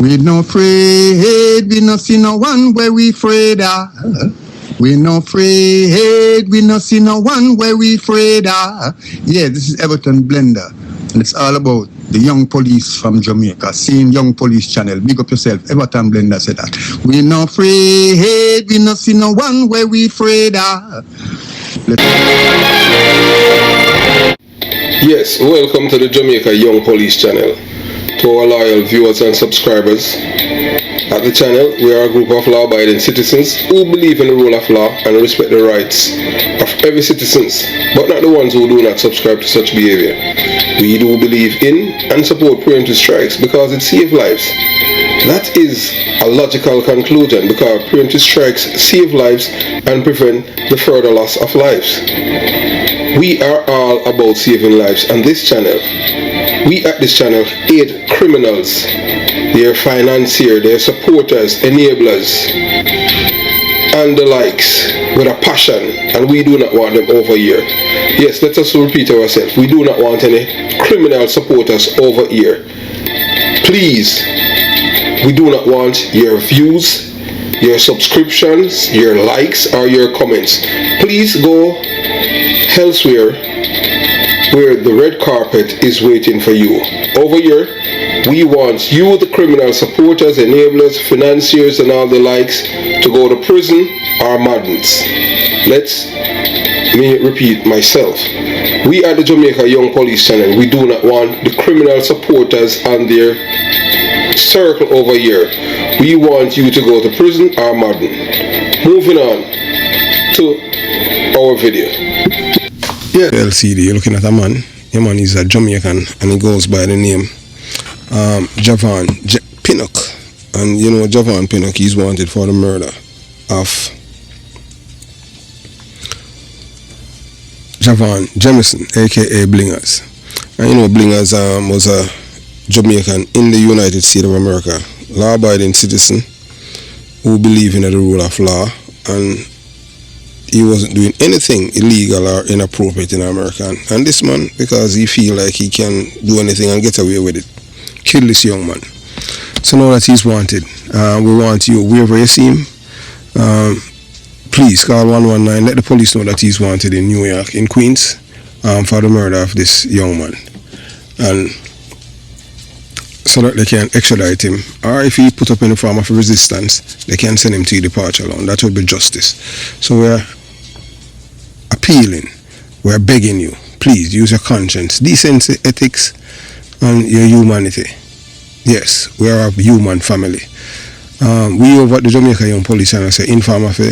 We no afraid, we no see no one where we afraid of. We no afraid, we no see no one where we afraid of. Yeah, this is Everton Blender. And it's all about the young police from Jamaica, seeing Young Police Channel. Big up yourself, Everton Blender said that. We no afraid, we no see no one where we afraid of. Yes, welcome to the Jamaica Young Police Channel. To our loyal viewers and subscribers, at the channel we are a group of law-abiding citizens who believe in the rule of law and respect the rights of every citizen, but not the ones who do not subscribe to such behavior. We do believe in and support preemptive strikes because it saves lives. That is a logical conclusion because preemptive strikes save lives and prevent the further loss of lives. We are all about saving lives on this channel. We at this channel aid criminals, their financiers, their supporters, enablers, and the likes with a passion, and we do not want them over here. Yes, let us repeat ourselves. We do not want any criminal supporters over here. Please, we do not want your views, your subscriptions, your likes, or your comments. Please go elsewhere where the red carpet is waiting for you. Over here, we want you, the criminal supporters, enablers, financiers, and all the likes, to go to prison or madness. Let me repeat myself. We at the Jamaica Young Police Channel, we do not want the criminal supporters and their circle over here. We want you to go to prison or madden. Moving on to our video. Yeah. LCD, you're looking at a man. Your man is a Jamaican and he goes by the name Javon Pinnock. And you know Javon Pinnock, he's wanted for the murder of Javon Jamison, aka Blingers. And you know Blingers was a Jamaican in the United States of America, law-abiding citizen who believed in the rule of law, and he wasn't doing anything illegal or inappropriate in America. And this man, because he feel like he can do anything and get away with it, killed this young man. So now that he's wanted, we want you, wherever you see him, please call 119, let the police know that he's wanted in New York, in Queens, for the murder of this young man. And so that they can extradite him, or if he put up any form of resistance, they can send him to departure alone. That would be justice. So we're appealing, we're begging you, please use your conscience, decency, ethics, and your humanity. Yes, we are a human family. We over at the Jamaica Young Police Channel say informer for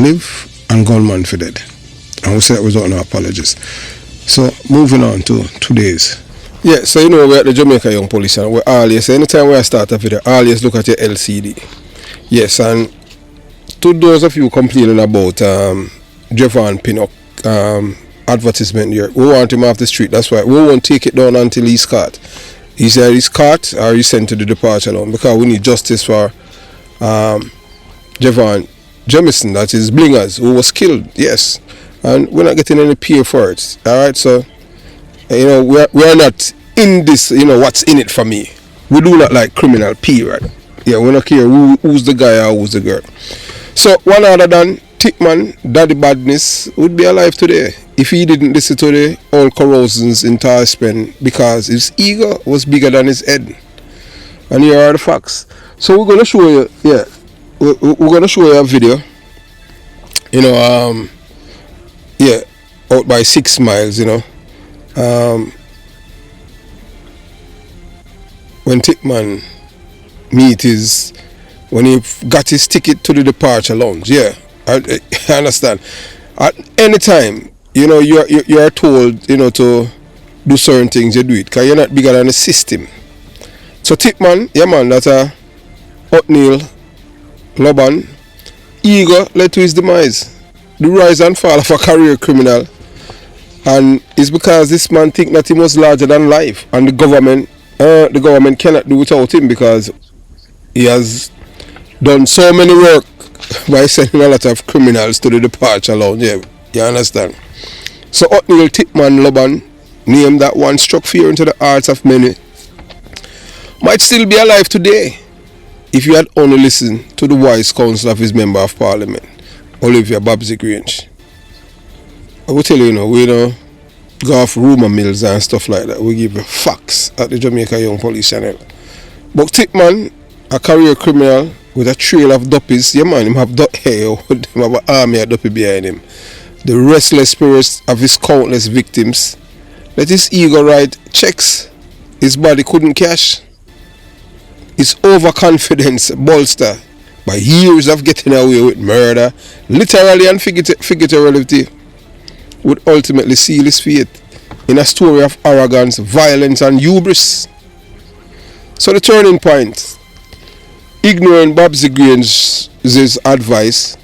live and gunman for dead. And we say that without no apologies. So moving on to today's. Yeah, so you know we're at the Jamaica Young Police Channel. We're always, anytime we start a video, always look at your LCD. Yes, and to those of you complaining about Javon Pinnock advertisement here, we want him off the street. That's why we won't take it down until he's caught. Either he's caught or he's sent to the departure alone, because we need justice for Javon Jamison, that is Blingers, who was killed. Yes, and we're not getting any pay for it. Alright, so you know, we're not in this, you know, what's in it for me. We do not like criminal, period. Yeah, we don't care who's the guy or who's the girl. So, one other than Thickman, Daddy Badness, would be alive today if he didn't listen to the old corrosions in Tarspen, because his ego was bigger than his head. And here are the facts. So, we're going to show you, yeah, we're going to show you a video, you know, yeah, out by 6 miles, you know. When Thickman when he got his ticket to the departure lounge, yeah, I understand. At any time, you know, you are told, you know, to do certain things, you do it, because you're not bigger than the system. So Thickman, yeah man, that's a O'Neal, Loban, ego led to his demise. The rise and fall of a career criminal. And it's because this man think that he was larger than life, and the government cannot do without him, because he has done so many work by sending a lot of criminals to the departure lounge. Yeah, you understand? So O'Neal, Thickman, Loban, name that one, struck fear into the hearts of many might still be alive today if he had only listened to the wise counsel of his member of parliament, Olivia Babsy Grange. I will tell you, we don't go off rumour mills and stuff like that. We give you facts at the Jamaica Young Police channel. But Thickman, a career criminal with a trail of duppies, him have him have an army of duppy behind him. The restless spirits of his countless victims let his ego write checks his body couldn't cash. His overconfidence bolstered by years of getting away with murder, literally and figuratively, would ultimately seal his fate in a story of arrogance, violence and hubris. So the turning point, ignoring Babsy Grange's advice,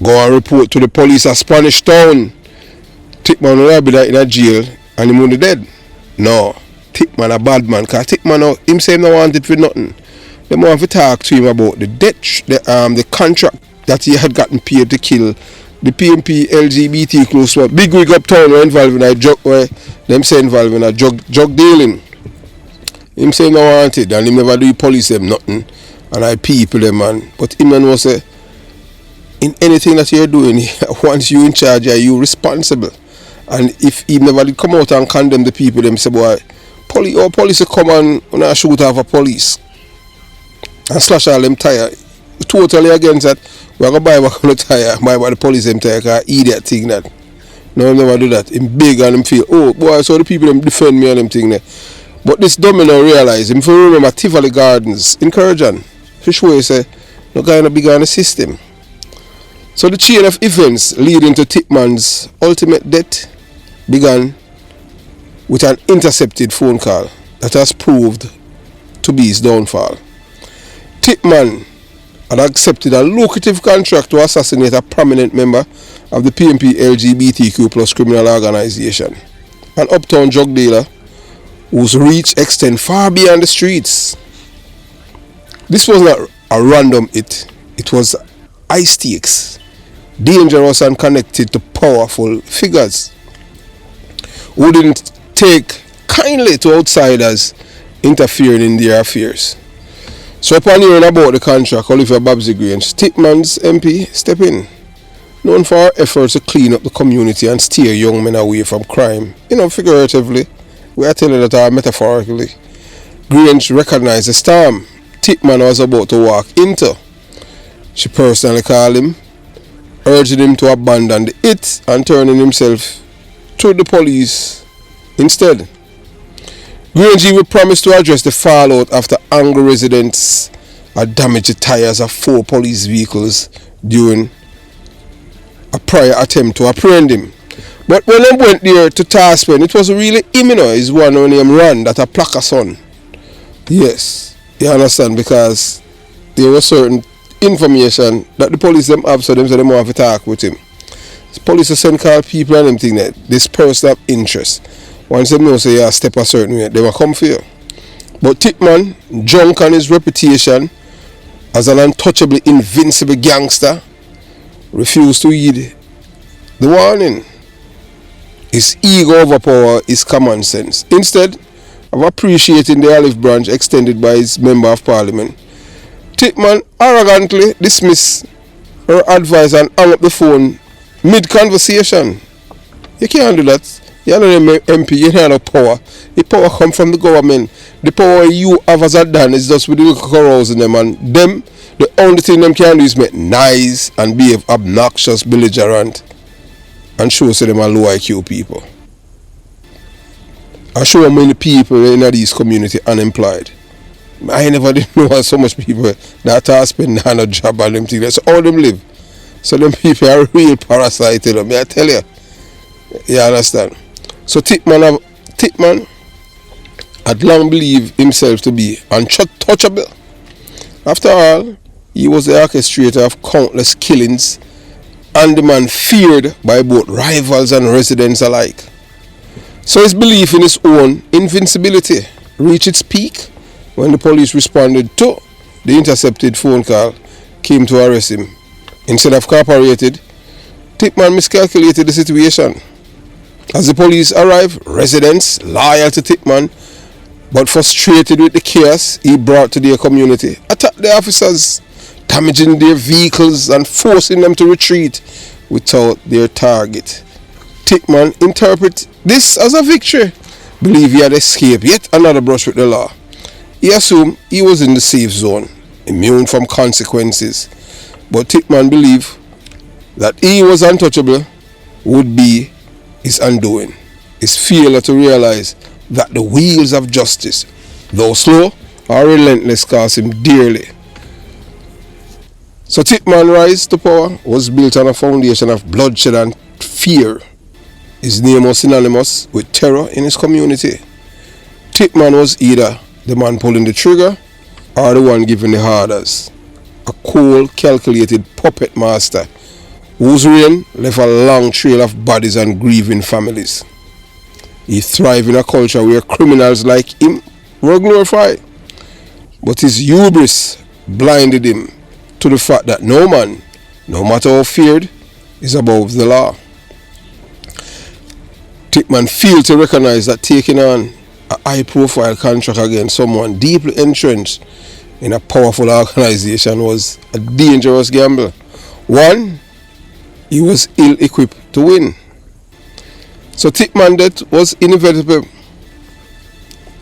go and report to the police at Spanish Town. Thickman will be in a jail and he won't be dead. No, Thickman a bad man, because Thickman himself no want it for nothing. They want to talk to him about the debt, the contract that he had gotten paid to kill the PMP LGBT close one. Big wig uptown were involved in a drug dealing. Him say no want it and him never do police them nothing. And I people them man. But him man was say in anything that you're doing, once you in charge, are you responsible? And if he never did come out and condemn the people, them say boy, police will come and shoot off a police and slash all them tire. Totally against that. We're going to buy back on the tire, buy back the police them tire, because idiot thing that. No, him never do that. Him big and him feel, oh boy, so the people them defend me and them thing there. But this domino realize, him for remember Tivoli Gardens, encouraging. For sure he say, no guy no bigger on the system. So the chain of events leading to Thickman's ultimate death began with an intercepted phone call that has proved to be his downfall. Thickman had accepted a lucrative contract to assassinate a prominent member of the PMP LGBTQ plus criminal organization, an uptown drug dealer whose reach extends far beyond the streets. This was not a random hit, it was high stakes, dangerous and connected to powerful figures who didn't take kindly to outsiders interfering in their affairs. So upon hearing about the contract, Olivia Babsy Grange, Thickman's MP, step in. Known for her efforts to clean up the community and steer young men away from crime, figuratively, we are telling that metaphorically. Grange recognized the storm Thickman was about to walk into. She personally called him, urging him to abandon the hit and turning himself to the police instead. Grange even promised to address the fallout after angry residents had damaged the tires of 4 police vehicles during a prior attempt to apprehend him. But when they went there to Taspen, it was really him, his one when he ran that a plaque son. Yes, you understand, because there was certain information that the police them have, so them say they want to talk with him. The police will send call people and them think that this person of interest. Once they know say step a certain way, they will come for you. But Thickman, drunk on his reputation as an untouchable, invincible gangster, refused to heed the warning. His ego overpowered his common sense. Instead of appreciating the olive branch extended by his member of parliament, Thickman arrogantly dismissed her advice and hung up the phone mid-conversation. You can't do that. You're not an MP, you don't have no power. The power comes from the government. The power you have as a Dan is just with the carousing them, and them, the only thing them can do is make nice and behave obnoxious, belligerent, and show them are low IQ people. I show many people in these community unemployed. I never did know so much people that are spending a job and them things. So all them live. So them people are real parasites, me I tell you. You understand? So Thickman had long believed himself to be untouchable. After all, he was the orchestrator of countless killings and the man feared by both rivals and residents alike. So his belief in his own invincibility reached its peak when the police responded to the intercepted phone call, came to arrest him. Instead of cooperated, Thickman miscalculated the situation. As the police arrived, residents loyal to Thickman But frustrated with the chaos he brought to their community, attacked the officers, damaging their vehicles and forcing them to retreat without their target. Thickman interpreted this as a victory, believed he had escaped yet another brush with the law. He assumed he was in the safe zone, immune from consequences. But Thickman believed that he was untouchable would be his undoing. His failure to realize that the wheels of justice, though slow or relentless, cost him dearly. So Thickman's rise to power was built on a foundation of bloodshed and fear. His name was synonymous with terror in his community. Thickman was either the man pulling the trigger or the one giving the orders. A cold, calculated puppet master whose reign left a long trail of bodies and grieving families. He thrived in a culture where criminals like him were glorified. But his hubris blinded him to the fact that no man, no matter how feared, is above the law. Thickman failed to recognize that taking on a high-profile contract against someone deeply entrenched in a powerful organization was a dangerous gamble. One, he was ill-equipped to win. So Thickman's death was inevitable.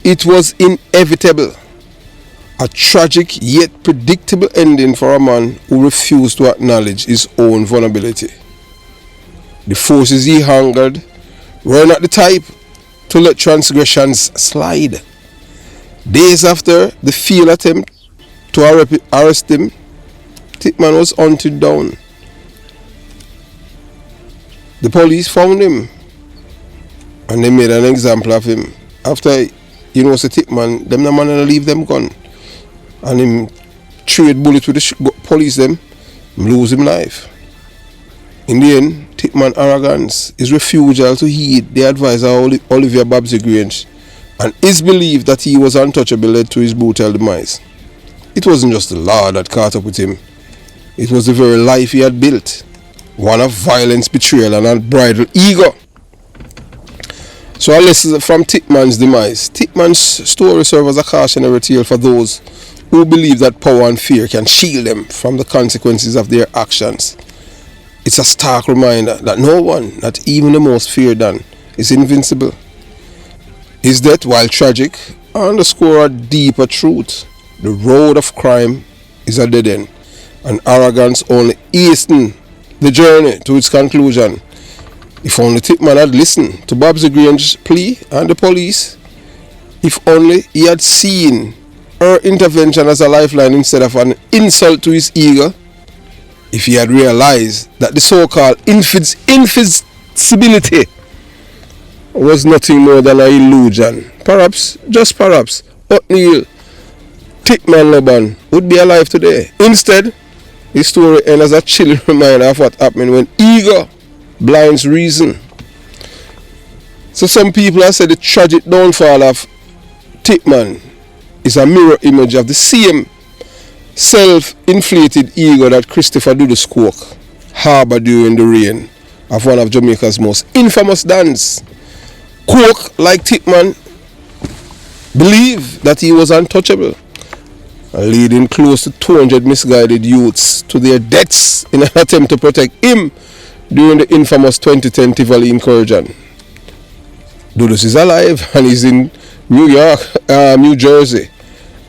It was inevitable. A tragic yet predictable ending for a man who refused to acknowledge his own vulnerability. The forces he hungered were not the type to let transgressions slide. Days after the failed attempt to arrest him, Thickman was hunted down. The police found him and they made an example of him. After, Thickman, them the man and leave them gun. And him trade bullets with the police them, lose him life. In the end, Thickman's arrogance, his refusal to heed the advice of Olivia Babsy Grange, and his belief that he was untouchable led to his brutal demise. It wasn't just the law that caught up with him. It was the very life he had built. One of violence, betrayal, and unbridled ego. So a lesson from Thickman's demise. Thickman's story serves as a cautionary tale for those who believe that power and fear can shield them from the consequences of their actions. It's a stark reminder that no one, not even the most feared one, is invincible. His death, while tragic, underscores a deeper truth. The road of crime is a dead end, and arrogance only hastens the journey to its conclusion. If only Thickman had listened to Babsy Grange's plea and the police, if only he had seen her intervention as a lifeline instead of an insult to his ego, if he had realized that the so-called invincibility was nothing more than an illusion, perhaps, just perhaps, O'Neil Thickman Laban would be alive today. Instead, his story ends as a chilling reminder of what happened when ego blinds reason. So some people have said the tragic downfall of Thickman is a mirror image of the same self-inflated ego that Christopher Doodles Coke harbored during the reign of one of Jamaica's most infamous dons. Coke, like Thickman, believed that he was untouchable, leading close to 200 misguided youths to their deaths in an attempt to protect him during the infamous 2010 Tivoli incursion. Doodles is alive and is in New Jersey,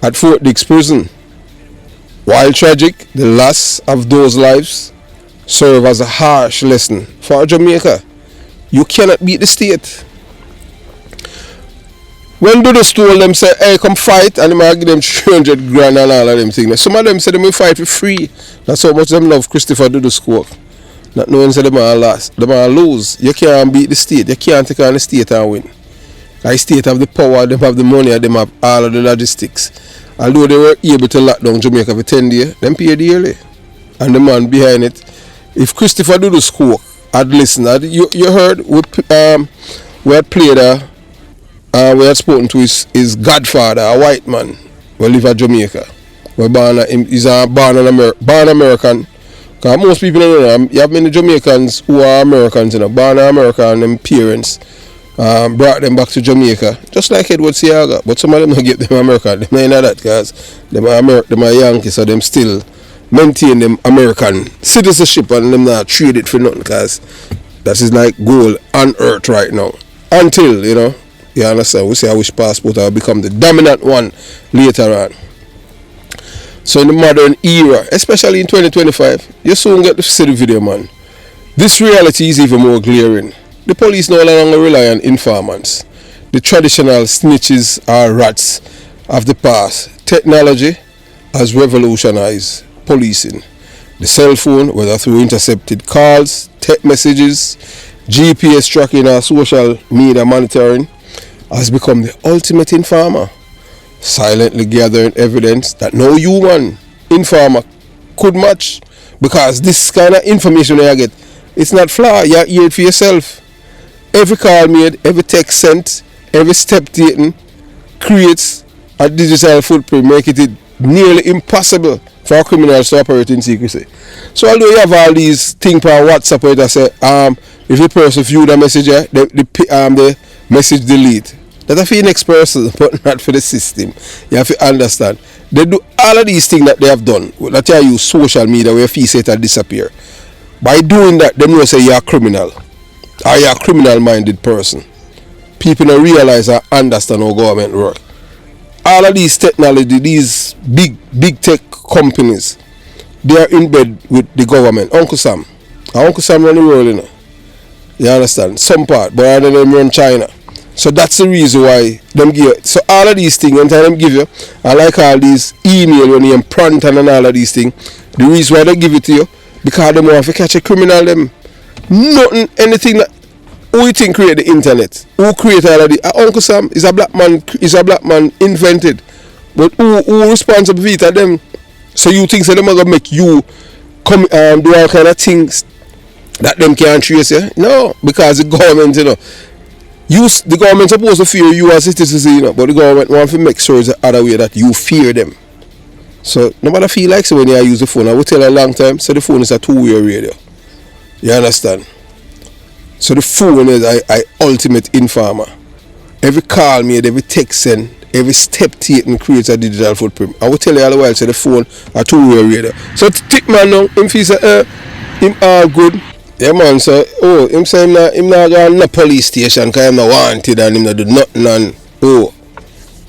at Fort Dix prison. While tragic, the loss of those lives serve as a harsh lesson for Jamaica. You cannot beat the state. When Doodles told them, say, hey, come fight, and they might give them 300 grand and all of them things. Some of them say they will fight for free. That's how much them love Christopher Doodles Coke. Not knowing say they might lose. You can't beat the state. You can't take on the state and win. The state have the power, them have the money, and them have all of the logistics. Although they were able to lock down Jamaica for 10 days, them paid dearly. And the man behind it, if Christopher Doodles Coke had listened, you heard we had played we had spoken to his godfather, a white man, who live in Jamaica. He's born American. Because most people don't know, you have many Jamaicans who are Americans, born in America, and them parents brought them back to Jamaica, just like Edward Seaga. But some of them don't get them American. Them ain't know that, because them are Yankees, so them still maintain them American citizenship and them not trade it for nothing, because that is like gold on earth right now. Until, you understand, we say I wish passport will become the dominant one later on. So in the modern era, especially in 2025, you soon get to see the video, man. This reality is even more glaring. The police no longer rely on informants. The traditional snitches or rats of the past. Technology has revolutionized policing. The cell phone, whether through intercepted calls, text messages, GPS tracking or social media monitoring, has become the ultimate informer, silently gathering evidence that no human informer could match, because this kind of information you get, it's not flaw, you hear it for yourself. Every call made, every text sent, every step taken creates a digital footprint, making it nearly impossible for criminals to operate in secrecy. So although you have all these things on WhatsApp where they say, if the person view the message, the message delete. That's for the next person, but not for the system. You have to understand. They do all of these things that they have done. That's why you use social media where fees say that disappear. By doing that, they know say you're a criminal. Or you're a criminal-minded person. People don't realize or understand how government work. All of these technology, these big tech companies, they are in bed with the government. Uncle Sam run the world, You understand? Some part, but other than them run China. So that's the reason why them give you. So all of these things, anytime them give you, I like all these email when you print and all of these things, the reason why they give it to you, because they want to catch a criminal them. Nothing, anything that, who you think create the internet? Who create all of the, Uncle Sam is a black man invented. But who responsible for it are them? So you think so them are going to make you come do all kind of things that them can't trace you? No, because the government, the government supposed to fear you as citizens, but the government wants to make sure it's the other way that you fear them. So nobody feel like so when you use the phone. I will tell you a long time, so the phone is a two-way radio. You understand? So the phone is a ultimate informer. Every call made, every text sent, every step taken creates a digital footprint. I will tell you all the while, so the phone a two-way radio. So Thickman now, him feel say, him all good. Yeah man, so him say him not going to police station because him not wanted and him not do nothing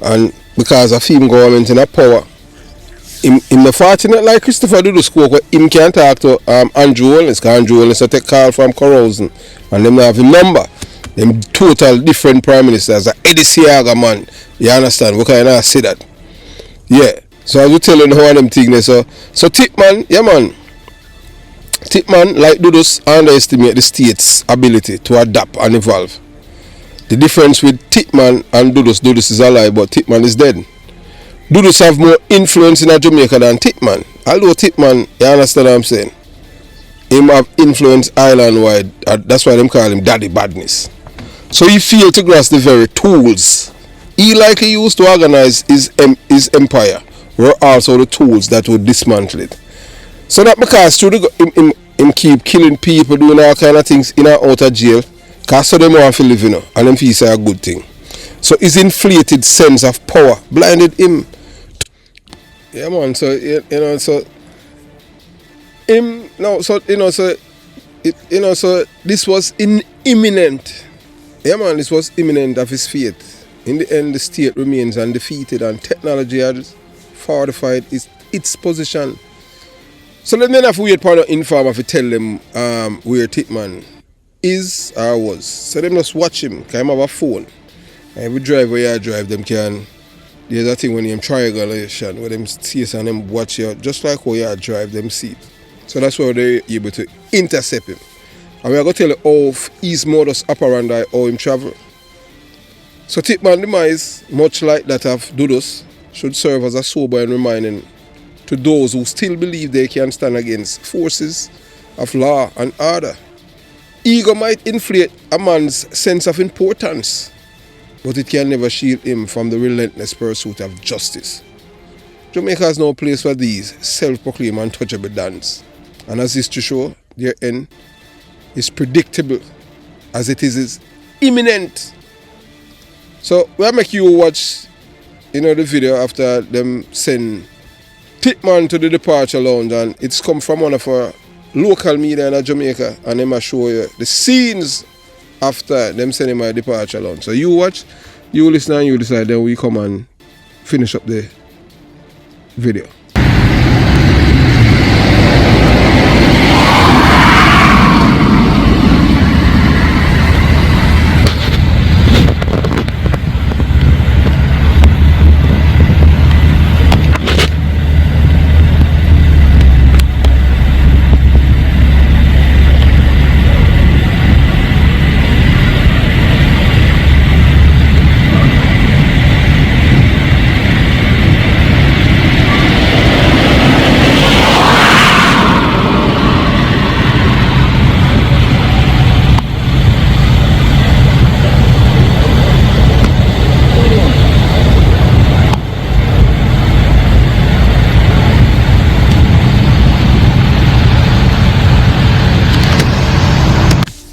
and because of him government in a power. Him not fortunate like Christopher do the school, but him can't talk to Andrew Holness, because Andrew Holness take call from Carousing and them not have him number. Them total different prime ministers, Eddie Seaga man. You understand? We can't say that. Yeah. So I will tell you how them things. So Thickman, yeah man. Thickman, like Dudus, underestimate the state's ability to adapt and evolve. The difference with Thickman and Dudus is alive, but Thickman is dead. Dudus have more influence in Jamaica than Thickman. Although Thickman, you understand what I'm saying? Him have influence island-wide. That's why them call him Daddy Badness. So he failed to grasp the very tools he likely used to organize his empire were also the tools that would dismantle it. So that because through him keep killing people, doing all kind of things in and out of jail, because so them want to live, and them feel say a good thing. So his inflated sense of power blinded him. Yeah man, so so him so this was imminent. Yeah man, this was imminent of his fate. In the end, the state remains undefeated and technology has fortified its position. So let me have to wait for the informer to tell them where Thickman is or was. So them just watch him, because he have a phone. Every driver you drive, them can, there's a thing when you triangulation, where them see and them watch you, just like how you drive, them see it. So that's why they're able to intercept him. And we are going to tell you of his modus operandi, how him travel. So Thickman demise, much like that of Dudus, should serve as a sober and reminding to those who still believe they can stand against forces of law and order. Ego might inflate a man's sense of importance, but it can never shield him from the relentless pursuit of justice. Jamaica has no place for these self-proclaimed untouchable dons, and as history shows, their end is predictable, as it is imminent. So we'll make you watch, the video after them send Thickman to the departure lounge, and it's come from one of our local media in Jamaica, and them show you the scenes after them sending my departure lounge. So you watch, you listen, and you decide, then we come and finish up the video.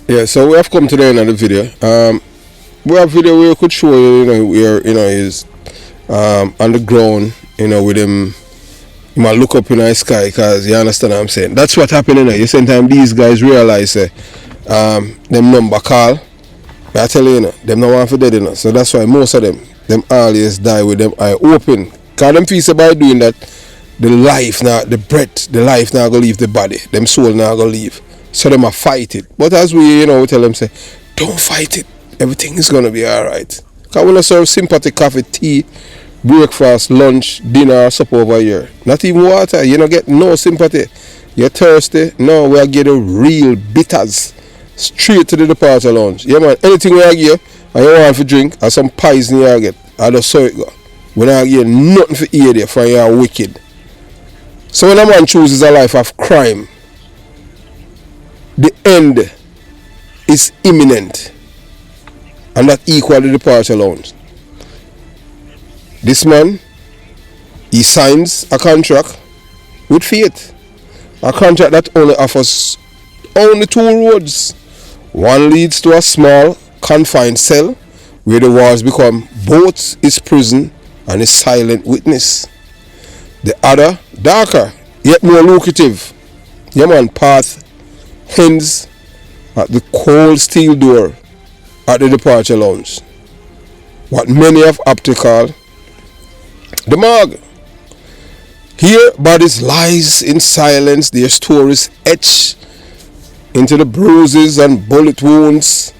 Yeah, so we have come to the end of the video. We have a video where we could show you, where is on the ground, with him. You might look up in the sky, because you understand what I'm saying. That's what happened. You sometimes these guys realize them number call. But I tell you, them no want for dead, So that's why most of them always die with them eye open. Because them feel by doing that, the life now, the breath, the life now gonna leave the body. Them soul now gonna leave. So them a fight it. But as we, we tell them, say, don't fight it. Everything is gonna be alright. Because when I serve sympathy, coffee, tea, breakfast, lunch, dinner, supper over here. Not even water. You don't get no sympathy. You're thirsty. No, we are getting real bitters. Straight to the departure lounge. Yeah, man. Anything we are give, and you want to drink, and some poison you get, I just saw it go. We don't give nothing for eat there, for you are wicked. So when a man chooses a life of crime, the end is imminent, and that equals the departure lounge. This man, he signs a contract with fate, a contract that only offers only two roads. One leads to a small confined cell where the walls become both his prison and his silent witness. The other, darker yet more lucrative, path ends at the cold steel door at the departure lounge. What many have aptly called the morgue. Here bodies lies in silence, their stories etched into the bruises and bullet wounds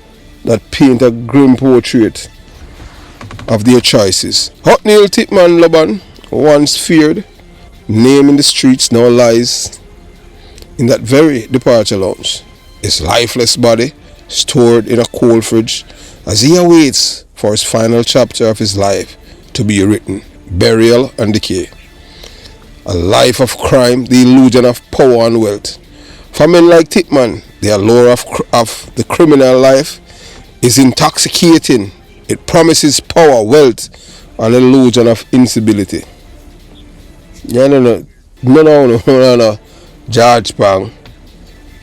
that paint a grim portrait of their choices. Hotnail Thickman Laban, once feared, name in the streets now lies in that very departure lounge. His lifeless body stored in a cold fridge as he awaits for his final chapter of his life to be written, burial and decay. A life of crime, the illusion of power and wealth. For men like Thickman, the allure of the criminal life is intoxicating. It promises power, wealth, and an illusion of instability. No. George Pang,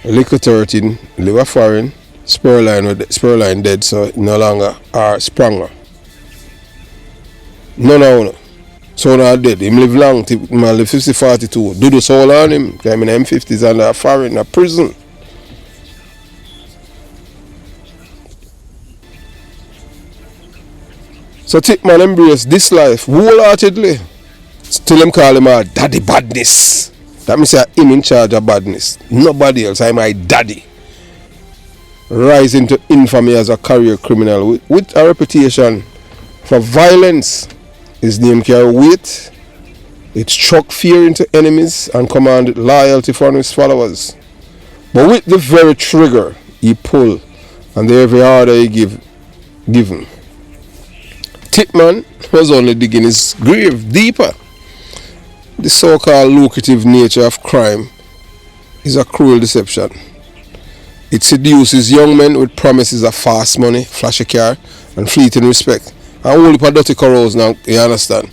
Liquor 13, liver foreign, Spurline dead, so no longer are Spranger. No. So now dead. Him live long, him live 50-42. Do the soul on him. I mean, M50s and a foreign, a prison. So Thickman embrace this life wholeheartedly. Still him call him a daddy badness. That means him in charge of badness. Nobody else. I'm my daddy. Rising to infamy as a career criminal with a reputation for violence. His name carry weight. It struck fear into enemies and commanded loyalty from his followers. But with the very trigger he pulled and the every order he give him, Thickman was only digging his grave deeper. The so-called lucrative nature of crime is a cruel deception. It seduces young men with promises of fast money, flashy car, and fleeting respect. And only for dirty corals now, you understand?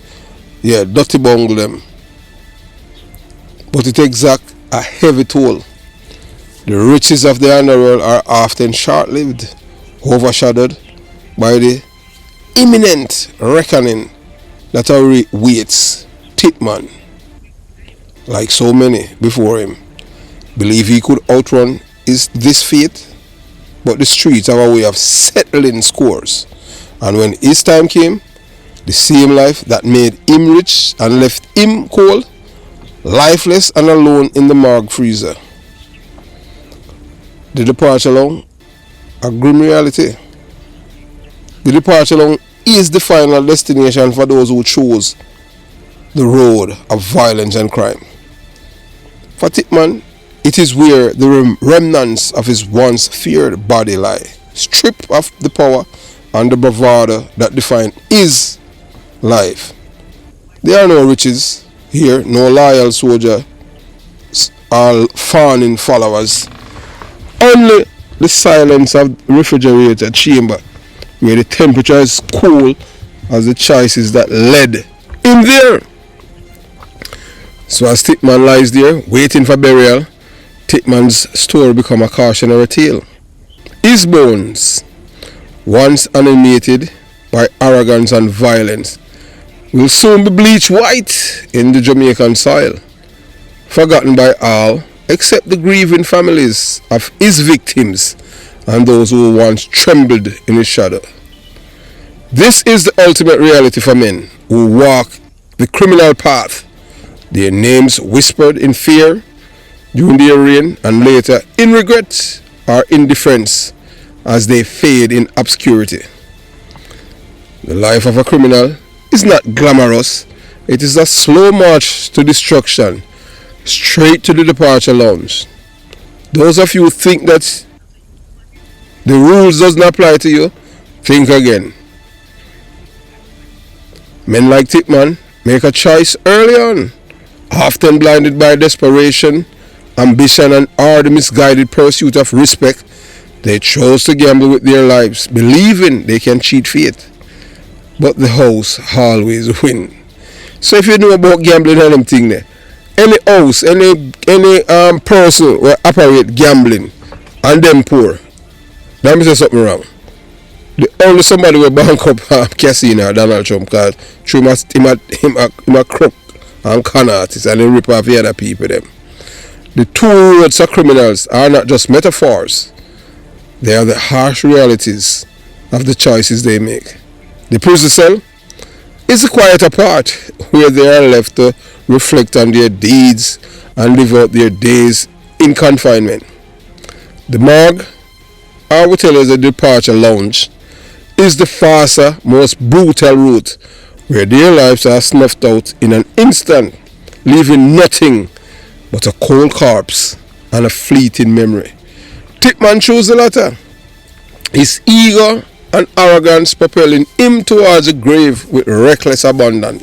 Yeah, dirty bungle them. But it exacts a heavy toll. The riches of the underworld are often short-lived, overshadowed by the imminent reckoning that awaits Thickman. Like so many before him, believe he could outrun this fate, but the streets have a way of settling scores, and when his time came, the same life that made him rich and left him cold, lifeless and alone in the morgue freezer. The departure along, a grim reality. The departure along is the final destination for those who chose the road of violence and crime. For Thickman, it is where the remnants of his once feared body lie, stripped of the power and the bravado that defined his life. There are no riches here, no loyal soldiers or fawning followers. Only the silence of the refrigerator chamber, where the temperature is cool as the choices that led him there. So as Thickman lies there, waiting for burial, Thickman's story become a cautionary tale. His bones, once animated by arrogance and violence, will soon be bleached white in the Jamaican soil, forgotten by all except the grieving families of his victims and those who once trembled in his shadow. This is the ultimate reality for men who walk the criminal path, their names whispered in fear during their reign and later in regret or indifference as they fade in obscurity. The life of a criminal is not glamorous. It is a slow march to destruction, straight to the departure lounge. Those of you who think that the rules does not apply to you, think again. Men like Thickman make a choice early on, often blinded by desperation, ambition, and or the misguided pursuit of respect. They chose to gamble with their lives, believing they can cheat fate. But the house always win. So if you know about gambling and them thing there, any house, any person will operate gambling and them poor, that means there's something wrong. The only somebody will bank up casino Donald Trump, because him a crook and con artist and he rip off the other people them. The two roads of criminals are not just metaphors. They are the harsh realities of the choices they make. The prison cell is a quieter part where they are left to reflect on their deeds and live out their days in confinement. The morgue, or we tell us the departure lounge, is the faster, most brutal route where their lives are snuffed out in an instant, leaving nothing but a cold corpse and a fleeting memory. Thickman chose the latter. His ego and arrogance propelling him towards the grave with reckless abandon.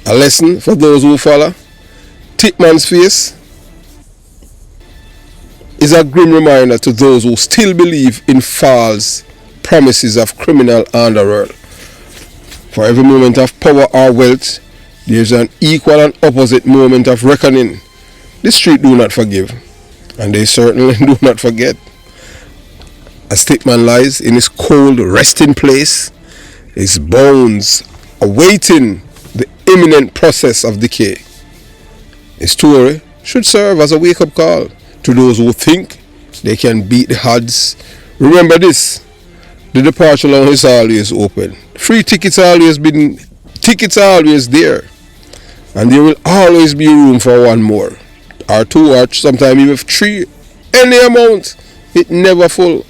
A lesson for those who follow. Thickman's face is a grim reminder to those who still believe in false promises of criminal underworld. For every moment of power or wealth, there is an equal and opposite moment of reckoning. The street do not forgive, and they certainly do not forget. As Thickman lies in his cold resting place, his bones awaiting the imminent process of decay. His story should serve as a wake-up call to those who think they can beat the odds. Remember this, the departure line is always open. Free tickets are always there, and there will always be room for one more, or two, or sometimes even three. Any amount, it never full.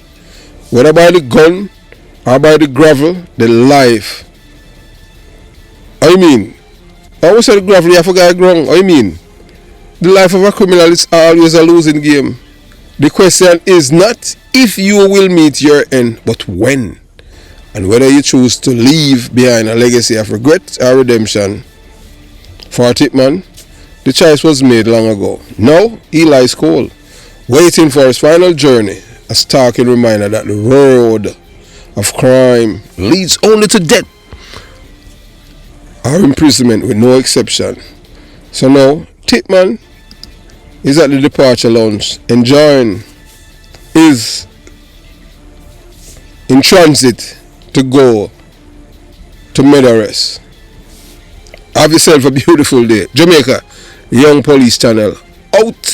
Whether by the gun or by the gravel, the life. I mean, I always say the gravel, you forgot wrong. I mean, the life of a criminal is always a losing game. The question is not if you will meet your end, but when. And whether you choose to leave behind a legacy of regret or redemption. For Thickman, the choice was made long ago. Now he lies cold, waiting for his final journey, a starking reminder that the road of crime leads only to death or imprisonment with no exception. So now Thickman is at the departure lounge, enjoying his in transit to go to Meadowrest. Have yourself a beautiful day. Jamaica Young Police Channel out.